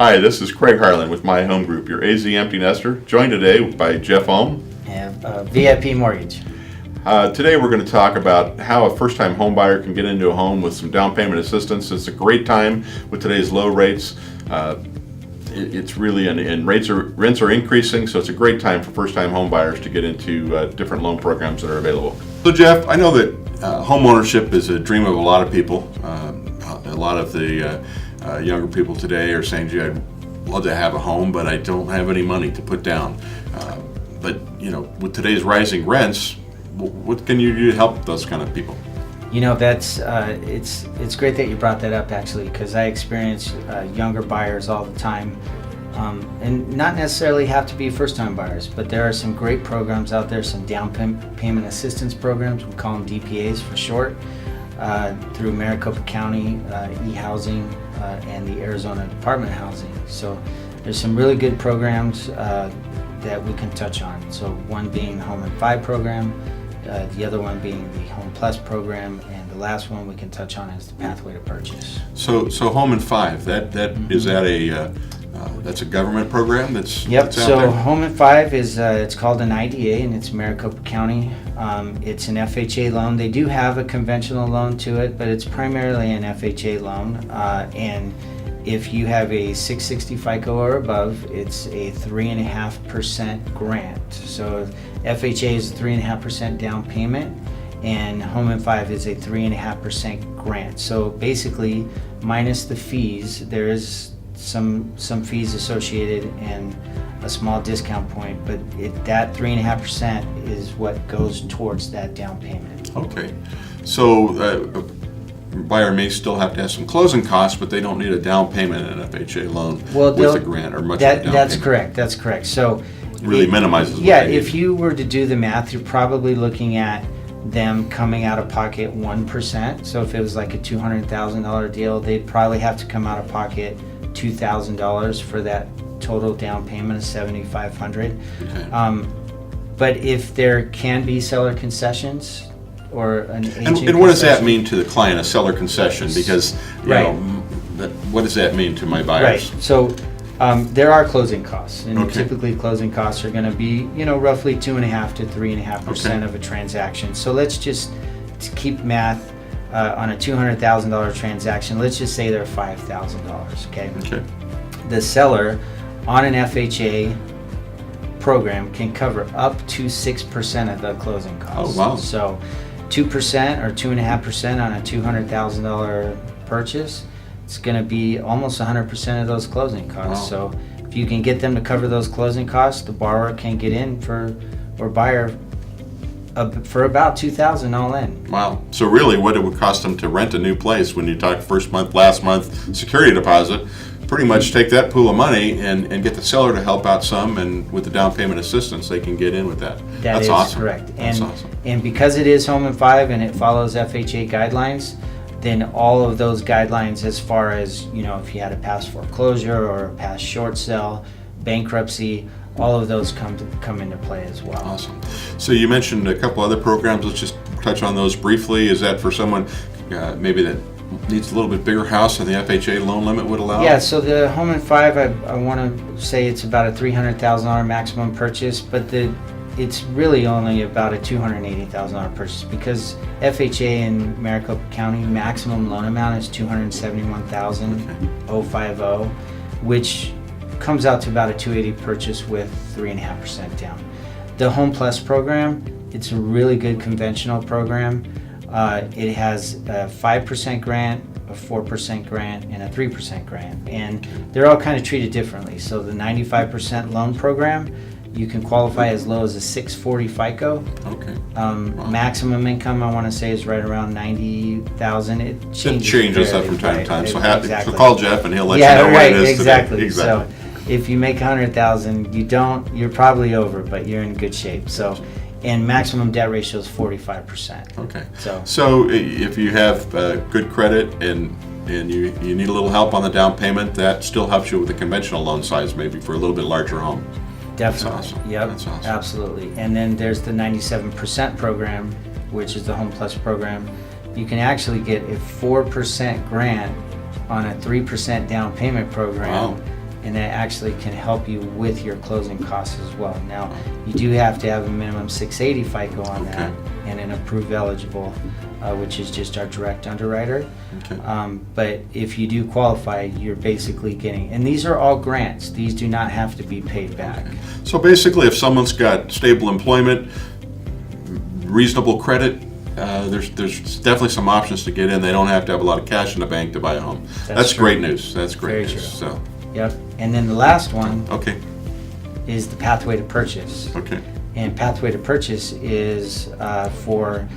Hi, this is Craig Harland with My Home Group, your AZ Empty Nester, joined today by Jeff Ohm. And VIP Mortgage. Today we're going to talk about how a first-time home buyer can get into a home with some down payment assistance. It's a great time with today's low rates. It's really, and rents are increasing, so it's a great time for first-time home buyers to get into different loan programs that are available. So Jeff, I know that home ownership is a dream of a lot of people. A lot of the younger people today are saying, gee, I'd love to have a home, but I don't have any money to put down. But you know, with today's rising rents, what can you do to help those kind of people? You know, that's it's great that you brought that up, actually, because I experience younger buyers all the time, and not necessarily have to be first-time buyers, but there are some great programs out there, some down payment assistance programs. We call them DPAs for short, through Maricopa County e-housing and the Arizona Department of Housing. So there's some really good programs that we can touch on. So one being the Home in 5 program, the other one being the Home Plus program, and the last one we can touch on is the Pathway to Purchase. So Home in 5, is that that's a government program that's Yep. that's out So there? Home in 5 is it's called an IDA, and it's Maricopa County. It's an FHA loan. They do have a conventional loan to it, but it's primarily an FHA loan. And if you have a 660 FICO or above, it's a 3.5% grant. So FHA is a 3.5% down payment, and Home in 5 is a 3.5% grant. So basically, minus the fees, there is some fees associated and a small discount point, but that 3.5% is what goes towards that down payment. Okay. So a buyer may still have to have some closing costs, but they don't need a down payment in an FHA loan with a grant or much of a down That's payment. correct. That's correct. So Really minimizes what yeah, they if need. you were to do the math, you're probably looking at them coming out of pocket 1%. So if it was like a $200,000 deal, they'd probably have to come out of pocket $2,000 for that total down payment of $7,500. Okay. But if there can be seller concessions or an agent And what does that concession- mean to the client, a seller concession? Because, you Right. know, what does that mean to my buyers? Right. So there are closing costs, and Okay. typically closing costs are going to be, roughly 2.5% to 3.5% Okay. of a transaction. So let's just to keep math on a $200,000 transaction. Let's just say they're $5,000. Okay. Okay. The seller on an FHA program can cover up to 6% of the closing costs. Oh, wow. So 2% or 2.5% on a $200,000 purchase, it's going to be almost 100% of those closing costs. Wow. So if you can get them to cover those closing costs, the borrower can get in or buyer for about $2,000 all in. Wow. So really what it would cost them to rent a new place when you talk first month, last month, security deposit, pretty much take that pool of money and get the seller to help out some, and with the down payment assistance, they can get in with that. That is awesome. correct. That's And awesome. and because it is Home in 5 and it follows FHA guidelines, then all of those guidelines, as far as, if you had a past foreclosure or a past short sale, bankruptcy, all of those come into play as well. Awesome. So you mentioned a couple other programs. Let's just touch on those briefly. Is that for someone maybe that needs a little bit bigger house than the FHA loan limit would allow? Yeah, so the Home in 5, I want to say it's about a $300,000 maximum purchase, but it's really only about a $280,000 purchase, because FHA in Maricopa County maximum loan amount is $271,050, which comes out to about a $280,000 purchase with 3.5% down. The Home Plus program, it's a really good conventional program. It has a 5% grant, a 4% grant, and a 3% grant, and they're all kind of treated differently. So the 95% loan program, you can qualify as low as a 640 FICO. Okay. Maximum income, I want to say, is right around $90,000. It It changes, changes up fairly, from time to right, time. So, exactly. so call Jeff and he'll let Yeah, you know right, what it is exactly. today. Exactly. So if you make 100,000, you're probably over, but you're in good shape. So, and maximum debt ratio is 45%. Okay. So if you have good credit and you need a little help on the down payment, that still helps you with the conventional loan size, maybe for a little bit larger home. definitely. That's awesome. Yep. That's awesome. Absolutely. And then there's the 97% program, which is the Home Plus program. You can actually get a 4% grant on a 3% down payment program. Wow. and that actually can help you with your closing costs as well. Now, you do have to have a minimum 680 FICO on that, and an approved eligible, which is just our direct underwriter. But if you do qualify, you're basically getting, and these are all grants. These do not have to be paid back. So basically, if someone's got stable employment, reasonable credit, there's definitely some options to get in. They don't have to have a lot of cash in the bank to buy a home. That's true. great news. That's great Very news. true. So, Yep. And then the last one okay, is the pathway to purchase. okay, And pathway to purchase is for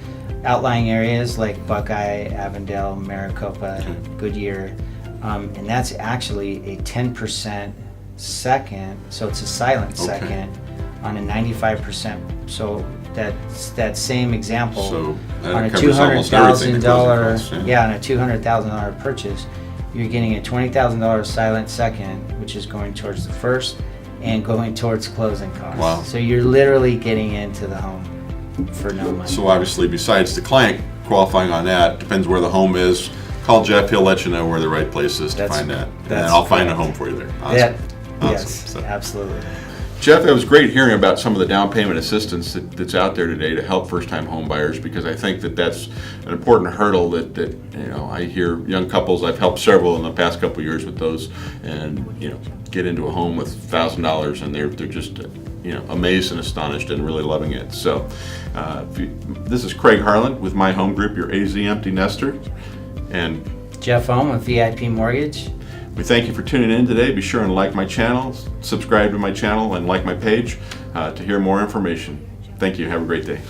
outlying areas like Buckeye, Avondale, Maricopa, Goodyear. And that's actually a 10% second, so it's a silent second on a 95%. So that's that same example so that on a covers almost everything, the closing costs, $200,000, on a $200,000 purchase, you're getting a $20,000 silent second, which is going towards the first and going towards closing costs. Wow. So you're literally getting into the home for no money. So obviously, besides the client qualifying on that, depends where the home is. Call Jeff; he'll let you know where the right place is to find that, and then I'll find a home for you there. Awesome. Yes, So, absolutely. Jeff, it was great hearing about some of the down payment assistance that's out there today to help first-time home buyers, because I think that's an important hurdle that I hear young couples. I've helped several in the past couple of years with those, and get into a home with $1,000, and they're just amazed and astonished and really loving it. So this is Craig Harland with My Home Group, your AZ Empty Nester, and Jeff Ohm with VIP Mortgage. we thank you for tuning in today. Be sure and like my channel, subscribe to my channel, and like my page to hear more information. Thank you. Have a great day.